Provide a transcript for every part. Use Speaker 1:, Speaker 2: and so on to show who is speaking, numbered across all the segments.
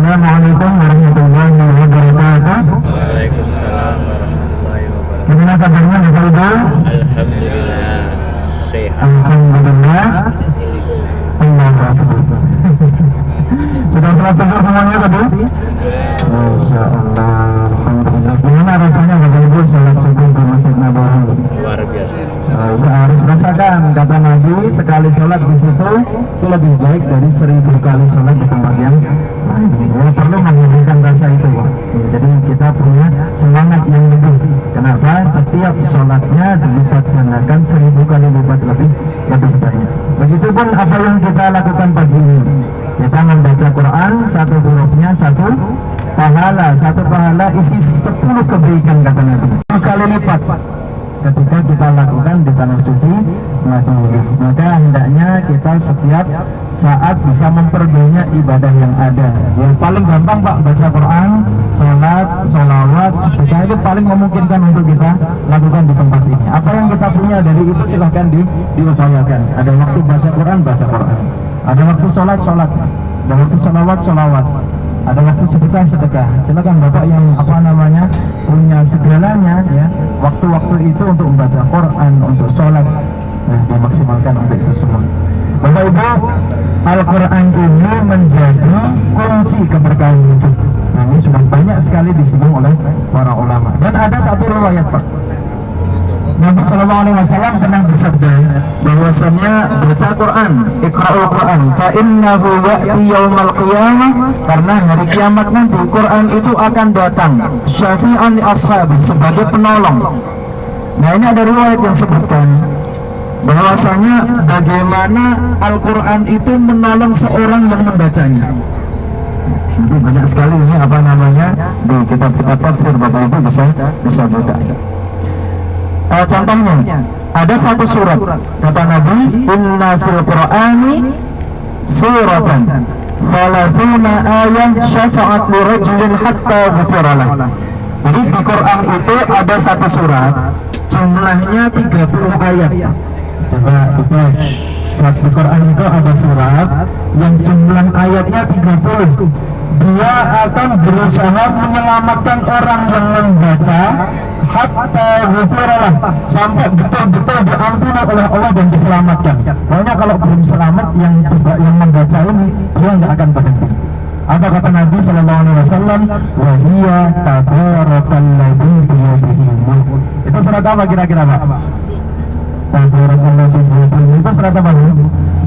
Speaker 1: Assalamualaikum warahmatullahi wabarakatuh.
Speaker 2: Waalaikumsalam warahmatullahi wabarakatuh.
Speaker 1: Gimana kabarnya Bapak Ibu?
Speaker 2: Alhamdulillah sehat.
Speaker 1: Alhamdulillah. Sudah selesai semuanya tadi? Masya Allah. Alhamdulillah. Gimana rasanya Bapak Ibu sholat subuh di Masjid Nabawi?
Speaker 2: Luar biasa.
Speaker 1: Ibu harus rasakan, kata Nabi, sekali sholat di situ itu lebih baik dari 1000 kali sholat di tempat yang lain. Ya, perlu memiliki rasa itu, Pak. Jadi kita punya semangat yang lebih. Kenapa? Setiap sholatnya dilipat gandakan 1000 kali lipat lebih banyak. Begitupun apa yang kita lakukan pagi ini. Kita membaca Quran, satu hurufnya satu pahala isi 10 kebaikan, kata Nabi. 10 kali lipat ketika kita lakukan di tanah suci Madinah. Maka hendaknya kita setiap saat bisa memperbanyak ibadah yang ada. Yang paling gampang, Pak, baca Quran, sholat, sholawat, sedekah itu paling memungkinkan untuk kita lakukan di tempat ini. Apa yang kita punya dari itu silahkan diupayakan. Ada waktu baca Quran, ada waktu sholat, ada waktu sholawat, ada waktu sedekah. Silakan Bapak yang punya segalanya, ya, waktu-waktu itu untuk membaca Quran, untuk sholat, nah, dimaksimalkan untuk itu semua. Bapak Ibu, Al-Quran ini menjadi kunci keberkahan hidup. Nah, ini sudah banyak sekali disinggung oleh para ulama. Dan ada satu riwayat, Pak, Nabi SAW pernah bersabda bahwasannya baca Quran, iqra'ul Quran, fa innahu ya'ti yaumal qiyamah, karena hari kiamat nanti Quran itu akan datang syafi'an li ashabi, sebagai penolong. Nah, ini ada riwayat yang sebutkan bahwasanya bagaimana Al-Quran itu menolong seorang yang membacanya. Nanti banyak sekali ini di kitab-kitab tafsir, Bapak Ibu bisa buka. Contohnya, ada satu surat, kata Nabi, inna fil Qur'ani suratan thalathuna ayat syafa'at li rajulin hatta ghufiralah. Jadi di Quran itu ada satu surat, jumlahnya 30 ayat. Coba dicek, saat di Quran itu ada surat yang jumlah ayatnya 30. Dia akan berusaha menyelamatkan orang yang membaca hatta ghufiralah, sampai betul-betul diampuni oleh Allah dan diselamatkan. Pokoknya kalau belum selamat yang membaca ini, dia nggak akan berhenti. Apa kata Nabi SAW? Wa hiya tabarakalladzi biyadihi mulk. Itu surat apa kira-kira, Pak? Tabarakalladzi biyadihi mulk. Itu surat apa?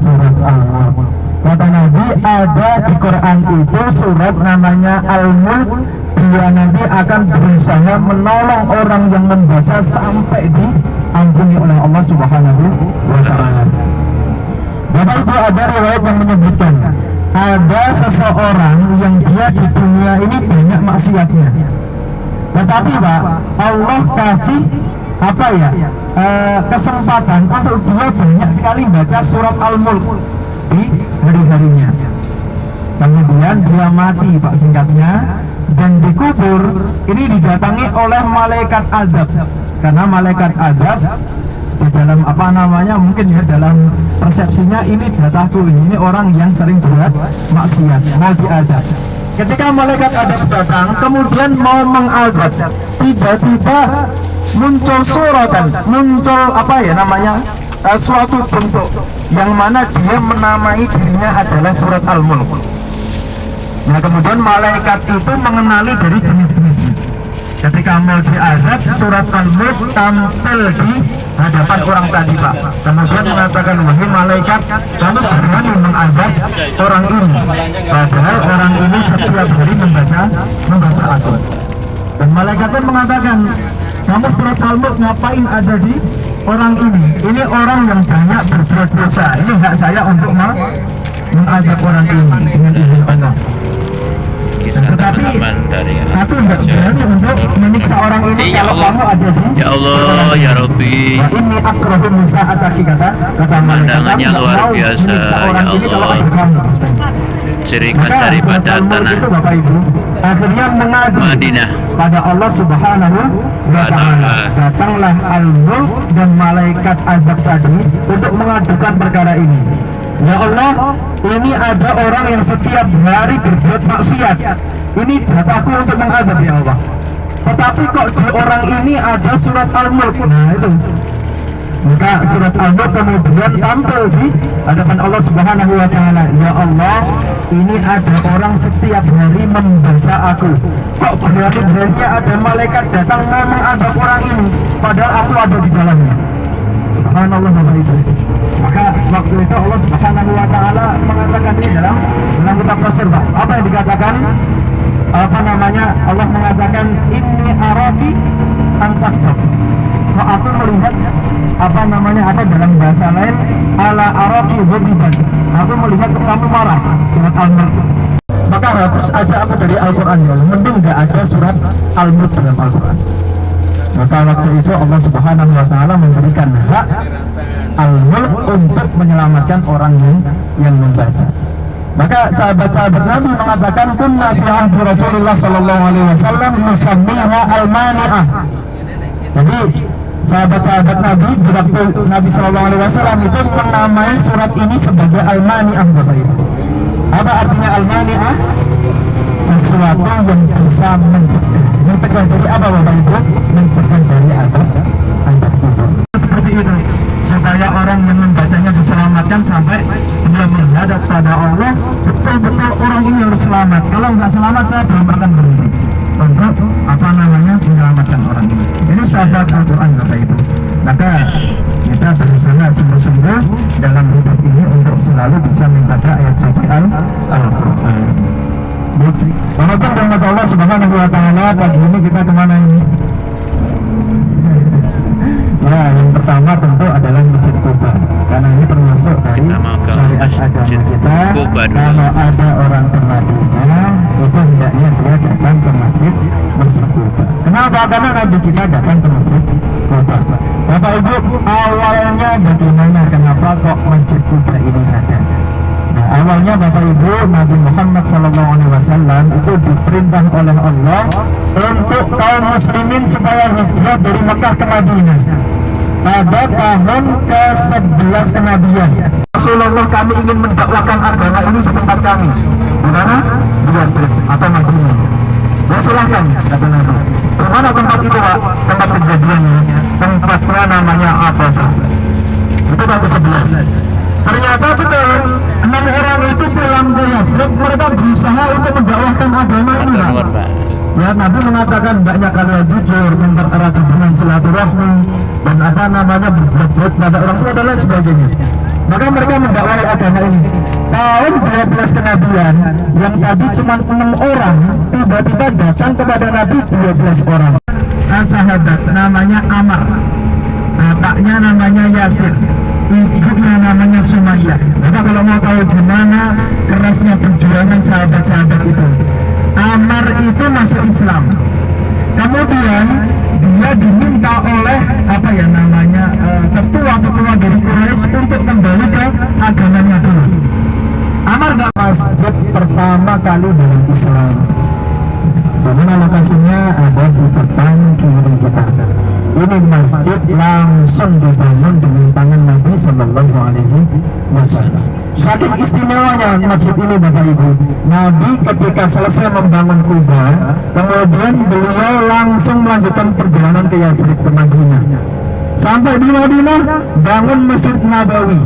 Speaker 1: Surat Al-Mulk. Kata Nabi, ada di Quran itu surat namanya Al-Mulk. Dia nanti akan berusaha menolong orang yang membaca sampai diampuni oleh Allah Subhanahu wa Ta'ala. Bapak Ibu, ada riwayat yang menyebutkan ada seseorang yang dia di dunia ini banyak maksiatnya, tetapi Pak, Allah kasih kesempatan untuk dia banyak sekali baca surat Al-Mulk di hari-harinya. Kemudian dia mati, Pak, singkatnya, dan dikubur. Ini didatangi oleh malaikat adab, karena malaikat adab di dalam mungkin ya dalam persepsinya ini jatahku, ini orang yang sering buat maksiat, mau diadab. Ketika malaikat adab datang kemudian mau mengadab, tiba-tiba muncul suratan, suatu bentuk yang mana dia menamai dirinya adalah surat Al-Mulk. Nah, kemudian malaikat itu mengenali dari jenis-jenis. Ketika mau diadab, surat Al-Mulk tampil di hadapan orang tadi, Pak. Kemudian mengatakan, wahai malaikat, kamu berani mengadab orang ini, padahal orang ini setiap hari membaca aku. Dan malaikat pun mengatakan, kamu surat Al-Mulk ngapain ada di orang ini? Ini orang yang banyak berbuat dosa. Ini hak saya untuk mengadab orang ini dengan izin Allah. Tetapi aku tidak berani untuk menyiksa orang ini.
Speaker 2: Ya
Speaker 1: kalau
Speaker 2: Allah,
Speaker 1: kamu ada di
Speaker 2: ya Allah, ya Rabbi.
Speaker 1: Ini akrahum musa'ataki, kata
Speaker 2: pemandangannya luar biasa, ya Allah. Ciri khas daripada tanah
Speaker 1: itu, Bapak Ibu, akhirnya mengadu
Speaker 2: Madinah
Speaker 1: pada Allah Subhanahu wa Ta'ala. Datanglah Al-Mulk dan malaikat adab tadi untuk mengadukan perkara ini. ya Allah, ini ada orang yang setiap hari berbuat maksiat, ini jatahku untuk menghadap ya Allah. Tetapi kok di orang ini ada surat Al-Mulk. Nah itu, maka surat Al-Mulk kemudian tampil di hadapan Allah Subhanahu wa Ta'ala. Ya Allah, ini ada orang setiap hari membaca aku, kok berani-beraninya ada malaikat datang menghadap orang ini, padahal aku ada di dalamnya. Subhanallah Bapak Ibu. Maka waktu itu Allah Subhanahu wa Ta'ala mengatakan ini dalam kitab tafsir, Pak. Apa yang dikatakan? Allah mengatakan inni arabi antaktab. Kok aku melihat ada dalam bahasa lain ala arabi ghadiban. Aku melihat kamu marah. Surat Al-Mulk. Maka hapus aja aku dari Al-Quran ya. Mending nggak ada surat Al-Mulk dalam Al-Quran. Maka waktu itu Allah Subhanahu wa Ta'ala memberikan hak Al-Mulk untuk menyelamatkan orang yang membaca. Maka sahabat-sahabat Nabi mengatakan kunna fi ahdi Rasulullah sallallahu alaihi wasallam nusammiha al-mani'ah. Jadi sahabat-sahabat Nabi di waktu Nabi sallallahu alaihi wasallam itu menamai surat ini sebagai al-mani'ah, Bapak Ibu. Apa artinya al-mani'ah? Sesuatu yang bisa mencegah dari apa, Bapak Ibu? Mencegah dari adab kubur. Seperti itu, supaya orang yang membacanya diselamatkan sampai dia menghadap pada Allah. Betul-betul orang ini harus selamat. Kalau nggak selamat, saya belum akan berhenti untuk menyelamatkan orang ini. Ini syahadat Al-Quran, Bapak Ibu. Maka kita berusaha sungguh-sungguh dalam hidup ini untuk selalu bisa membaca ayat suci Al-Quran. Walaupun rahmat Allah Subhanahu wa Ta'ala, pagi ini kita kemana ini? Ya, yang pertama tentu adalah Masjid Quba, karena ini termasuk dari syariat agama kita. Kalau ada orang ke Madinah, itu hendaknya dia datang ke Masjid Quba. Kenapa? Karena Nabi kita datang ke Masjid Quba. Bapak Ibu, awalnya bagaimana, kenapa kok Masjid Quba ini ada? Nah, awalnya Bapak Ibu, Nabi Muhammad SAW itu diperintah oleh Allah untuk kaum muslimin supaya hijrah dari Mekah ke Madinah pada tahun ke-11 kenabian. Rasulullah, kami ingin mendakwakan agama ini di tempat kami. Di mana? Di Yathrib atau Madinah. Ya silahkan, kata Nabi. Di mana tempat itu, Pak? Tempat kejadiannya. Tempatnya namanya apa? Itu tahun ke-11. Ternyata betul, 6 orang itu pulang ke Yathrib, mereka berusaha untuk mendakwahkan agama ini, Pak. Ya, Nabi mengatakan banyak kali jujur, mempererat hubungan silaturahmi, dan berbuat baik pada orang tua dan lain sebagainya. Maka mereka mendakwai agama ini. Tahun 12 kenabian, yang tadi cuma 6 orang, tiba-tiba datang kepada Nabi 12 orang. Sahabat namanya Amar, bapaknya namanya Yasir, ibunya namanya Sumayyah. Maka kalau mau tahu gimana kerasnya perjuangan sahabat-sahabat itu, Amar itu masuk Islam. Kemudian dia diminta oleh ketua dari Quraisy untuk kembali ke agamanya dulu. Amar gak masjid pertama kali dalam Islam. Dimana lokasinya ada di depan kiri kita. Ini masjid langsung dibangun dengan tangan Nabi Sallallahu Alaihi Wasallam. Saking istimewanya masjid ini, Bapak Ibu, Nabi ketika selesai membangun Kuba, kemudian beliau langsung melanjutkan perjalanan ke Yathrib, ke Madinah. Sampai di Madinah, bangun Masjid Nabawi.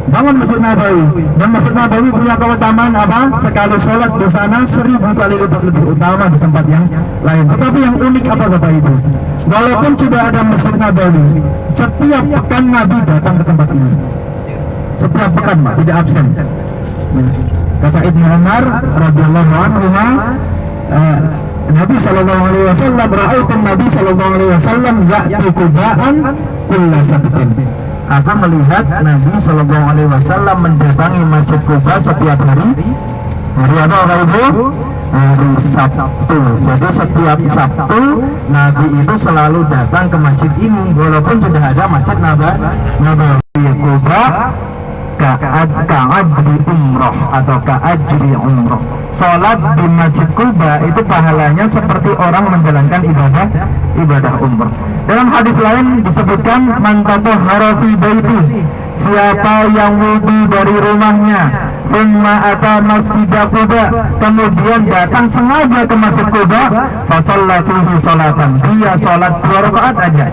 Speaker 1: Dan Masjid Nabawi punya keutamaan apa? Sekali sholat di sana 1000 kali lipat lebih utama di tempat yang lain. Tetapi yang unik apa, Bapak Ibu? Walaupun sudah ada Masjid Nabawi, setiap pekan Nabi datang ke tempat ini. Setiap pekan, Pak, tidak absen. Kata Ibnu Umar radhiyallahu anhu, Nabi sallallahu alaihi wasallam, ra'aitu Nabi sallallahu alaihi wasallam ya'ti Quba'an kulla sabtin. Aku melihat Nabi sallallahu alaihi wasallam mendatangi Masjid Quba setiap hari. Hari apa, Bapak Ibu? Hari Sabtu. Jadi setiap Sabtu Nabi itu selalu datang ke masjid ini, walaupun sudah ada Masjid Nabawi Quba. ka'ajri umroh atau ka'ajri umroh. Sholat di Masjid Quba itu pahalanya seperti orang menjalankan ibadah umroh. Dalam hadis lain disebutkan man tatahhara fi baiti, siapa yang wudu dari rumahnya, thumma ata Masjid Quba, kemudian datang sengaja ke Masjid Quba, fa shalla fihi sholatan, dia sholat 2 rakaat aja,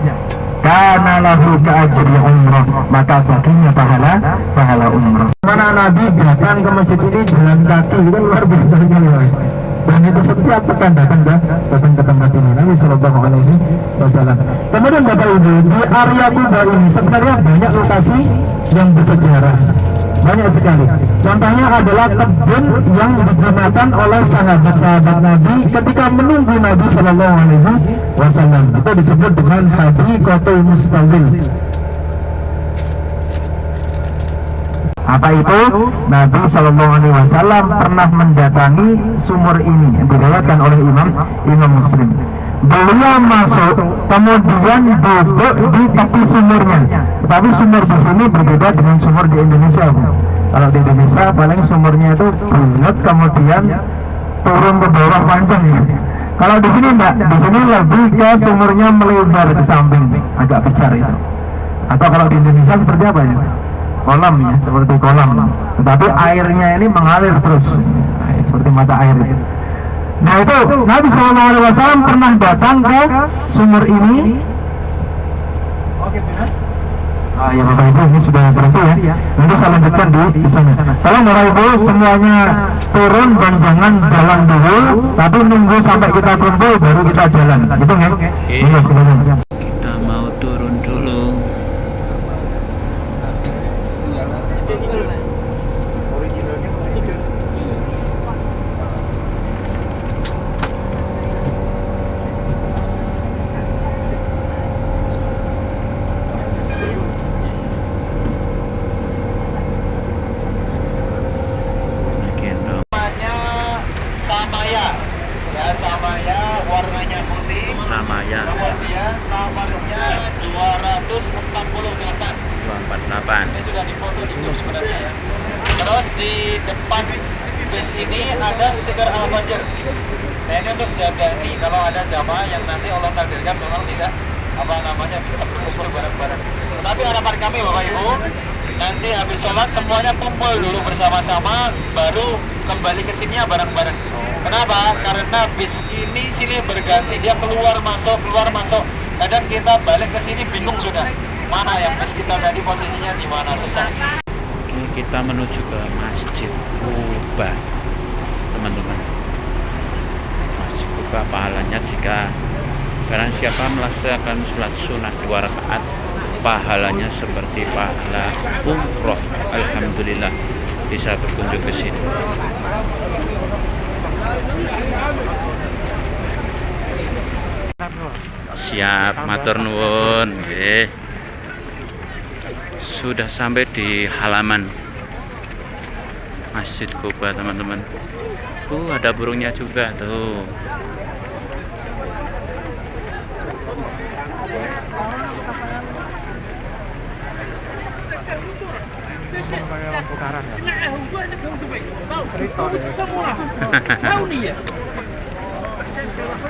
Speaker 1: kana lahu ka'ajri umroh, maka baginya pahala umroh. Mana Nabi datang ke masjid ini jalan kaki, kan luar biasa sekali. Dan itu setiap pekan datang ke tempat ini Nabi Shallallahu Alaihi Wasallam. Kemudian Bapak Ibu, di area Quba ini sebenarnya banyak lokasi yang bersejarah, banyak sekali. Contohnya adalah kebun yang digunakan oleh sahabat-sahabat Nabi ketika menunggu Nabi Shallallahu Alaihi Wasallam. Itu disebut dengan Hadiqatul Mustawil. Apa itu? Nabi Shallallahu Alaihi Wasallam pernah mendatangi sumur ini, diriwayatkan oleh Imam Muslim. Beliau masuk, kemudian duduk di tepi sumurnya. Tapi sumur di sini berbeda dengan sumur di Indonesia. Kalau di Indonesia paling sumurnya itu bulat, kemudian turun ke bawah panjang ya. Kalau di sini enggak, di sini lebih ke sumurnya melebar ke samping, agak besar itu. Atau kalau di Indonesia seperti apa ya? Kolam ya, seperti kolam. Tetapi airnya ini mengalir terus, seperti mata air. Nah itu Nabi SAW pernah datang ke sumur ini. Oke benar. Ya Bapak Ibu, ini sudah berhenti ya. Nanti saya lanjutkan di sana. Tolong Bapak Ibu semuanya turun dan jangan jalan dulu, tapi nunggu sampai kita kumpul baru kita jalan. Gitu ya? Iya, silakan.
Speaker 2: Kita mau turun dulu.
Speaker 3: Samaya warnanya putih.
Speaker 2: Samaya.
Speaker 3: Kemudian nomornya 248.
Speaker 2: 248.
Speaker 3: Ini sudah difoto di grup sebenarnya ya. Terus di depan bis ini ada stiker Al-Fajr. Nah ini untuk jaga nih kalau ada jamaah yang nanti Allah takdirkan memang tidak bisa berkumpul bareng-bareng. Tapi harapan kami Bapak Ibu, nanti habis sholat semuanya kumpul dulu bersama-sama, baru kembali ke sini bareng-bareng. Kenapa? Karena bis ini silih berganti, dia keluar masuk. Kadang kita balik ke sini bingung sudah mana yang bis kita tadi posisinya di mana, susah.
Speaker 2: Oke, kita menuju ke Masjid Quba, teman-teman. Masjid Quba pahalanya jika barang siapa melaksanakan sholat sunnah 2 rakaat, pahalanya seperti pahala umroh. Alhamdulillah bisa berkunjung ke sini. Siap, matur nuwun. Sudah sampai di halaman Masjid Quba, teman-teman. Ada burungnya juga tuh.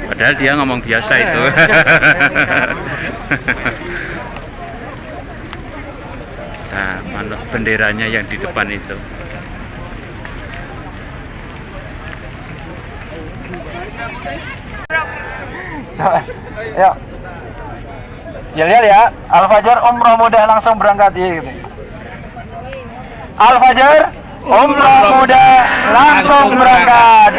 Speaker 2: Padahal dia ngomong biasa itu. Nah, mana benderanya yang di depan itu.
Speaker 3: Yuk. Ya lihat ya, Al-Fajr umroh mudah langsung berangkat gitu. Al-Fajr umroh mudah langsung berangkat.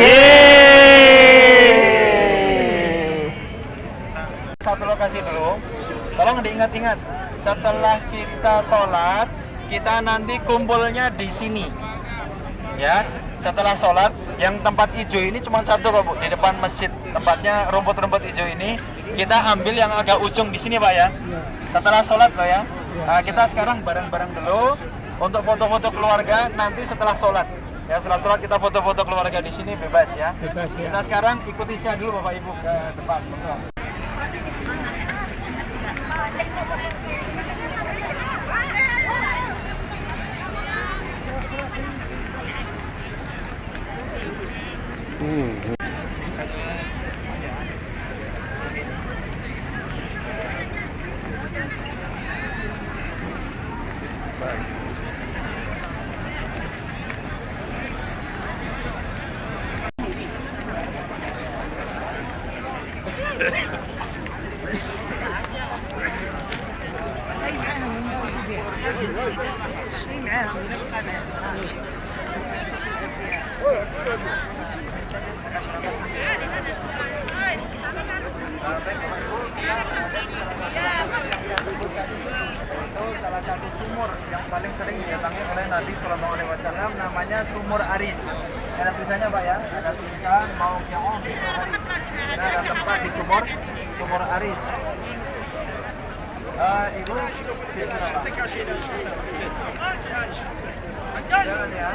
Speaker 3: Satu lokasi dulu, tolong diingat-ingat. Setelah kita sholat, kita nanti kumpulnya di sini, ya. Setelah sholat, yang tempat hijau ini cuma satu kok Bu, di depan masjid. Tempatnya rumput-rumput hijau ini, kita ambil yang agak ujung di sini Pak ya. Setelah sholat Pak ya. Nah, kita sekarang bareng-bareng dulu untuk foto-foto keluarga nanti setelah sholat. Ya setelah sholat kita foto-foto keluarga di sini bebas ya. Kita sekarang ikuti saya dulu Bapak Ibu ke depan. Salah satu sumur yang paling sering didatangi oleh Nabi Shallallahu Alaihi Wasallam, namanya Sumur Aris. Ada tulisannya Pak ya, ada tulisan mau yang ada tempat di Sumur Aris. Ibu jalan ya.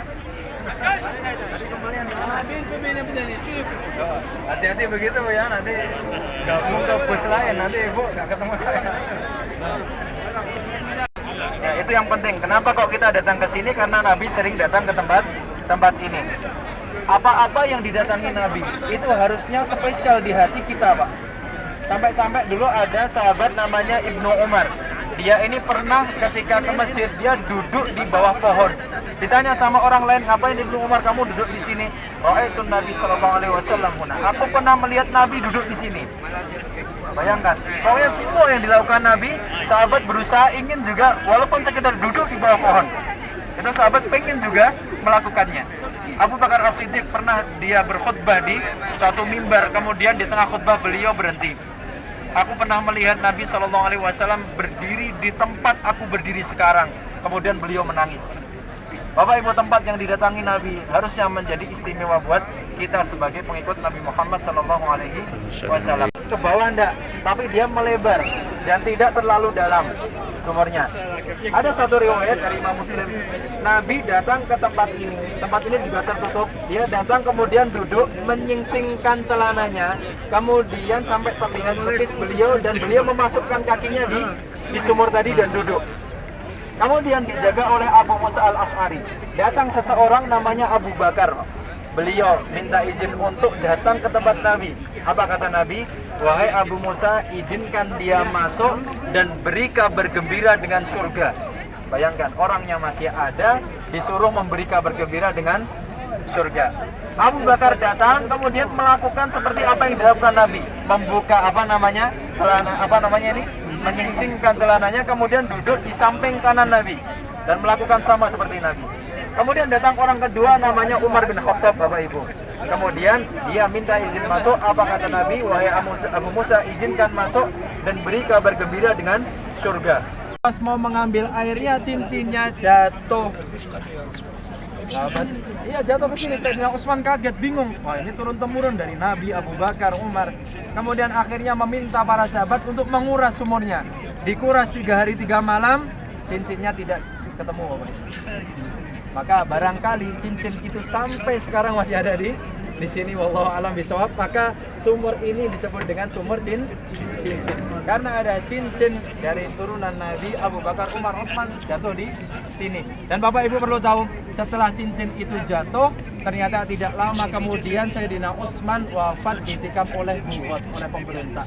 Speaker 3: Hati-hati begitu Bu ya, nanti gabung ke bus lain, nanti Ibu nggak ketemu saya. Ya, itu yang penting. Kenapa kok kita datang ke sini? Karena Nabi sering datang ke tempat ini. Apa-apa yang didatangi Nabi itu harusnya spesial di hati kita, Pak. Sampai-sampai dulu ada sahabat namanya Ibnu Umar. Dia ini pernah ketika ke masjid, dia duduk di bawah pohon. Ditanya sama orang lain, ngapain Ibnu Umar kamu duduk di sini? Ra'aitu Nabi Shallallahu Alaihi Wasallam. Aku pernah melihat Nabi duduk di sini. Bayangkan, pokoknya semua yang dilakukan Nabi, sahabat berusaha ingin juga, walaupun sekedar duduk di bawah pohon. Itu sahabat pengen juga melakukannya. Abu Bakar As-Siddiq pernah dia berkhutbah di suatu mimbar, kemudian di tengah khutbah beliau berhenti. Aku pernah melihat Nabi Shallallahu Alaihi Wasallam berdiri di tempat aku berdiri sekarang. Kemudian beliau menangis. Bapak Ibu, tempat yang didatangi Nabi harusnya menjadi istimewa buat kita sebagai pengikut Nabi Muhammad Shallallahu Alaihi Wasallam. Ke bawah enggak, tapi dia melebar dan tidak terlalu dalam sumurnya. Ada satu riwayat dari Imam Muslim, Nabi datang ke tempat ini juga tertutup. Dia datang kemudian duduk, menyingsingkan celananya, kemudian sampai terlihat betis beliau dan beliau memasukkan kakinya di sumur tadi dan duduk. Kemudian dijaga oleh Abu Musa Al-Asy'ari. Datang seseorang namanya Abu Bakar. Beliau minta izin untuk datang ke tempat Nabi. Apa kata Nabi? Wahai Abu Musa, izinkan dia masuk dan beri kabar gembira dengan surga. Bayangkan, orangnya masih ada, disuruh memberi kabar gembira dengan surga. Abu Bakar datang, kemudian melakukan seperti apa yang dilakukan Nabi. Membuka menyingsingkan celananya, kemudian duduk di samping kanan Nabi dan melakukan sama seperti Nabi. Kemudian datang orang kedua namanya Umar bin Khattab, Bapak Ibu. Kemudian dia minta izin masuk. Apa kata Nabi? Wahai Abu Musa, izinkan masuk dan beri kabar gembira dengan surga. Pas mau mengambil airnya, cincinnya jatuh. Iya, jatuh ke sini. Sayyidina Utsman kaget, bingung. Wah, ini turun temurun dari Nabi, Abu Bakar, Umar. Kemudian akhirnya meminta para sahabat untuk menguras sumurnya. Dikuras 3 hari 3 malam, cincinnya tidak ketemu, Bapak. Maka barangkali cincin itu sampai sekarang masih ada di sini, wallahu alam bisawab. Maka sumur ini disebut dengan sumur cincin karena ada cincin dari turunan Nabi, Abu Bakar, Umar, Utsman jatuh di sini. Dan Bapak Ibu perlu tahu, setelah cincin itu jatuh, ternyata tidak lama kemudian Sayyidina Utsman wafat ditikam oleh buhot, oleh pemberontak.